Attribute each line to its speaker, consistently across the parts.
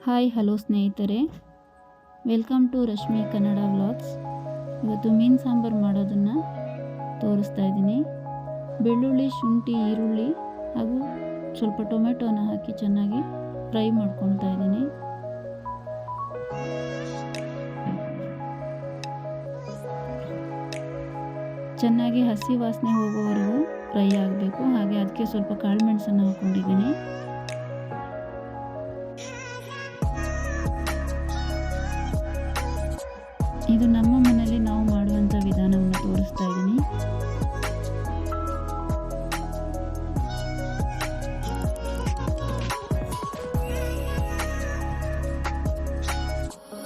Speaker 1: Hi hello ಸ್ನೇಹಿತರೆ, welcome to Rashmi Kannada vlogs. ಇವತ್ತು ಮೀನು ಸಾಂಬಾರು ಮಾಡೋದನ್ನು ತೋರಿಸ್ತಾ ಇದ್ದೀನಿ. ಬೆಳ್ಳುಳ್ಳಿ, ಶುಂಠಿ, ಈರುಳ್ಳಿ ಹಾಗೂ ಸ್ವಲ್ಪ ಟೊಮೆಟೊನ ಹಾಕಿ ಚೆನ್ನಾಗಿ ಫ್ರೈ ಮಾಡ್ಕೊತಾ ಇದ್ದೀನಿ. ಚೆನ್ನಾಗಿ ಹಸಿ ವಾಸನೆ ಹೋಗೋವರೆಗೂ ಫ್ರೈ ಆಗಬೇಕು. ಹಾಗೆ ಅದಕ್ಕೆ ಸ್ವಲ್ಪ ಕಾಳು ಮೆಣಸನ್ನು ಹಾಕ್ಕೊಂಡಿದ್ದೀನಿ. ಇದು ನಮ್ಮ ಮನೆಯಲ್ಲಿ ನಾವು ಮಾಡುವಂಥ ವಿಧಾನವನ್ನು ತೋರಿಸ್ತಾ ಇದ್ದೀನಿ.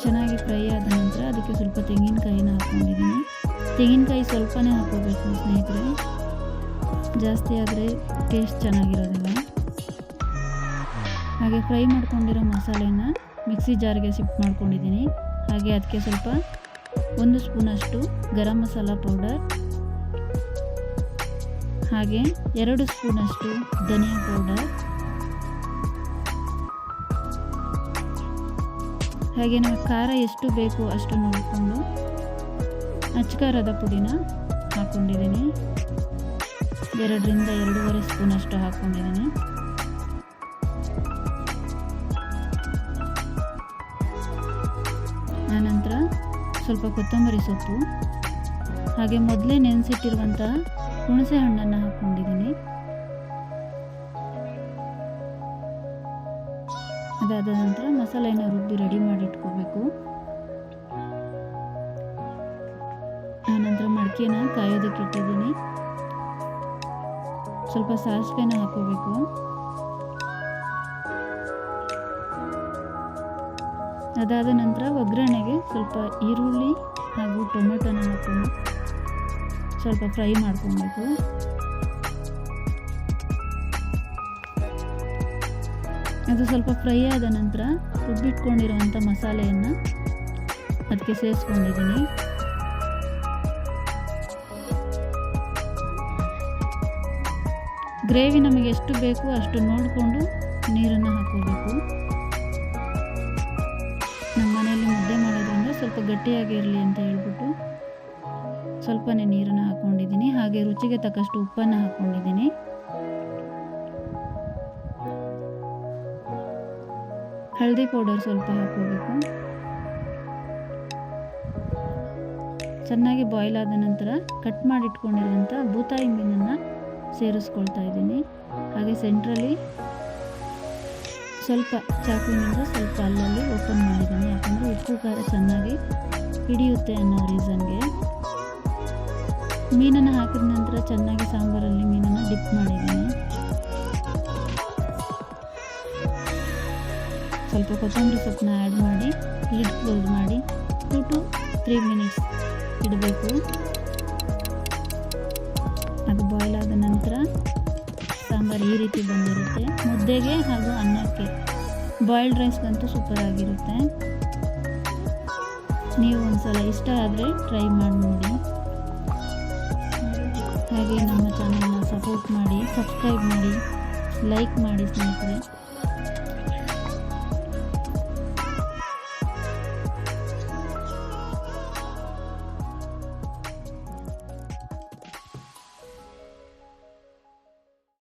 Speaker 1: ಚೆನ್ನಾಗಿ ಫ್ರೈ ಆದ ನಂತರ ಅದಕ್ಕೆ ಸ್ವಲ್ಪ ತೆಂಗಿನಕಾಯಿನ ಹಾಕ್ಕೊಂಡಿದ್ದೀನಿ. ತೆಂಗಿನಕಾಯಿ ಸ್ವಲ್ಪನೇ ಹಾಕೋಬೇಕು ಸ್ನೇಹಿತರೆ, ಜಾಸ್ತಿ ಆದರೆ ಟೇಸ್ಟ್ ಚೆನ್ನಾಗಿರೋದಿಲ್ಲ. ಹಾಗೆ ಫ್ರೈ ಮಾಡ್ಕೊಂಡಿರೋ ಮಸಾಲೆನ ಮಿಕ್ಸಿ ಜಾರ್ಗೆ ಶಿಫ್ಟ್ ಮಾಡ್ಕೊಂಡಿದ್ದೀನಿ. ಹಾಗೆ ಅದಕ್ಕೆ ಸ್ವಲ್ಪ 1 ಸ್ಪೂನಷ್ಟು ಗರಂ ಮಸಾಲ ಪೌಡರ್, ಹಾಗೆ 2 ಸ್ಪೂನಷ್ಟು ಧನಿಯಾ ಪೌಡರ್, ಹಾಗೆ ನಾವು ಖಾರ ಎಷ್ಟು ಬೇಕು ಅಷ್ಟು ನೋಡಿಕೊಂಡು ಅಚ್ಚಕಾರದ ಪುಡಿನ ಹಾಕ್ಕೊಂಡಿದ್ದೀನಿ. 2 ರಿಂದ 2.5 ಸ್ಪೂನಷ್ಟು ಹಾಕ್ಕೊಂಡಿದ್ದೀನಿ. ಆನಂತರ ಸ್ವಲ್ಪ ಕೊತ್ತಂಬರಿ ಸೊಪ್ಪು, ಹಾಗೆ ಮೊದಲೇ ನೆನೆಸಿಟ್ಟಿರುವಂಥ ಹುಣಸೆ ಹಣ್ಣನ್ನು ಹಾಕ್ಕೊಂಡಿದ್ದೀನಿ. ಅದಾದ ನಂತರ ಮಸಾಲೆನ ರುಬ್ಬಿ ರೆಡಿ ಮಾಡಿ ಇಟ್ಕೋಬೇಕು. ಆನಂತರ ಮಡಿಕೆನ ಕಾಯೋದಕ್ಕೆ ಇಟ್ಟಿದ್ದೀನಿ. ಸ್ವಲ್ಪ ಸಾಸಿವೆನ ಹಾಕೋಬೇಕು. ಅದಾದ ನಂತರ ಒಗ್ಗರಣೆಗೆ ಸ್ವಲ್ಪ ಈರುಳ್ಳಿ ಹಾಗೂ ಟೊಮೆಟೊನ ಹಾಕೊಂಡು ಸ್ವಲ್ಪ ಫ್ರೈ ಮಾಡ್ಕೊಬೇಕು. ಅದು ಸ್ವಲ್ಪ ಫ್ರೈ ಆದ ನಂತರ ರುಬ್ಬಿಟ್ಕೊಂಡಿರುವಂಥ ಮಸಾಲೆಯನ್ನು ಅದಕ್ಕೆ ಸೇರಿಸ್ಕೊಂಡಿದ್ದೀನಿ. ಗ್ರೇವಿ ನಮಗೆ ಎಷ್ಟು ಬೇಕು ಅಷ್ಟು ನೋಡಿಕೊಂಡು ನೀರನ್ನು ಹಾಕೋಬೇಕು. ನಮ್ಮ ಮನೆಯಲ್ಲಿ ಮುದ್ದೆ ಮಾಡೋದ್ರಿಂದ ಸ್ವಲ್ಪ ಗಟ್ಟಿಯಾಗಿರಲಿ ಅಂತ ಹೇಳ್ಬಿಟ್ಟು ಸ್ವಲ್ಪನೇ ನೀರನ್ನು ಹಾಕ್ಕೊಂಡಿದ್ದೀನಿ. ಹಾಗೆ ರುಚಿಗೆ ತಕ್ಕಷ್ಟು ಉಪ್ಪನ್ನು ಹಾಕ್ಕೊಂಡಿದ್ದೀನಿ. ಹಳದಿ ಪೌಡರ್ ಸ್ವಲ್ಪ ಹಾಕೋಬೇಕು. ಚೆನ್ನಾಗಿ ಬಾಯ್ಲ್ ಆದ ನಂತರ ಕಟ್ ಮಾಡಿ ಇಟ್ಕೊಂಡಿರುವಂಥ ಬೂತಾಯಿ ಮೀನನ್ನು ಸೇರಿಸ್ಕೊಳ್ತಾ ಇದ್ದೀನಿ. ಹಾಗೆ ಸೆಂಟ್ರಲ್ಲಿ ಸ್ವಲ್ಪ ಚಾಕುವಿನಿಂದ ಸ್ವಲ್ಪ ಅಲ್ಲಲ್ಲಿ ಓಪನ್ ಮಾಡಿದ್ದೀನಿ, ಯಾಕಂದರೆ ಉಪ್ಪು ಖಾರ ಚೆನ್ನಾಗಿ ಹಿಡಿಯುತ್ತೆ ಅನ್ನೋ ರೀಸನ್ಗೆ. ಮೀನನ್ನು ಹಾಕಿದ ನಂತರ ಚೆನ್ನಾಗಿ ಸಾಂಬಾರಲ್ಲಿ ಮೀನನ್ನು ಡಿಪ್ ಮಾಡಿದ್ದೀನಿ. ಸ್ವಲ್ಪ ಕೊತ್ತಂಬರಿ ಸೊಪ್ಪನ್ನ ಆ್ಯಡ್ ಮಾಡಿ ಲಿಡ್ ಕ್ಲೋಸ್ ಮಾಡಿ 2 to 3 ಮಿನಿಟ್ಸ್ ಇಡಬೇಕು. ಅದು ಬಾಯ್ಲ್ ಆದ ನಂತರ ಸಾಂಬಾರು ಈ ರೀತಿ ಬಂದಿರುತ್ತೆ. ಮುದ್ದೆಗೆ ಹಾಗೂ ಅನ್ನಕ್ಕೆ, ಬಾಯ್ಲ್ಡ್ ರೈಸ್ಗಂತೂ ಸೂಪರ್ ಆಗಿರುತ್ತೆ. ನೀವು ಒಂದ್ಸಲ ಇಷ್ಟ ಆದರೆ ಟ್ರೈ ಮಾಡಿ ನೋಡಿ. ಹಾಗೆ ನಮ್ಮ ಚಾನಲ್ನ ಸಪೋರ್ಟ್ ಮಾಡಿ, ಸಬ್ಸ್ಕ್ರೈಬ್ ಮಾಡಿ, ಲೈಕ್ ಮಾಡಿ ಸ್ನೇಹಿತರೆ.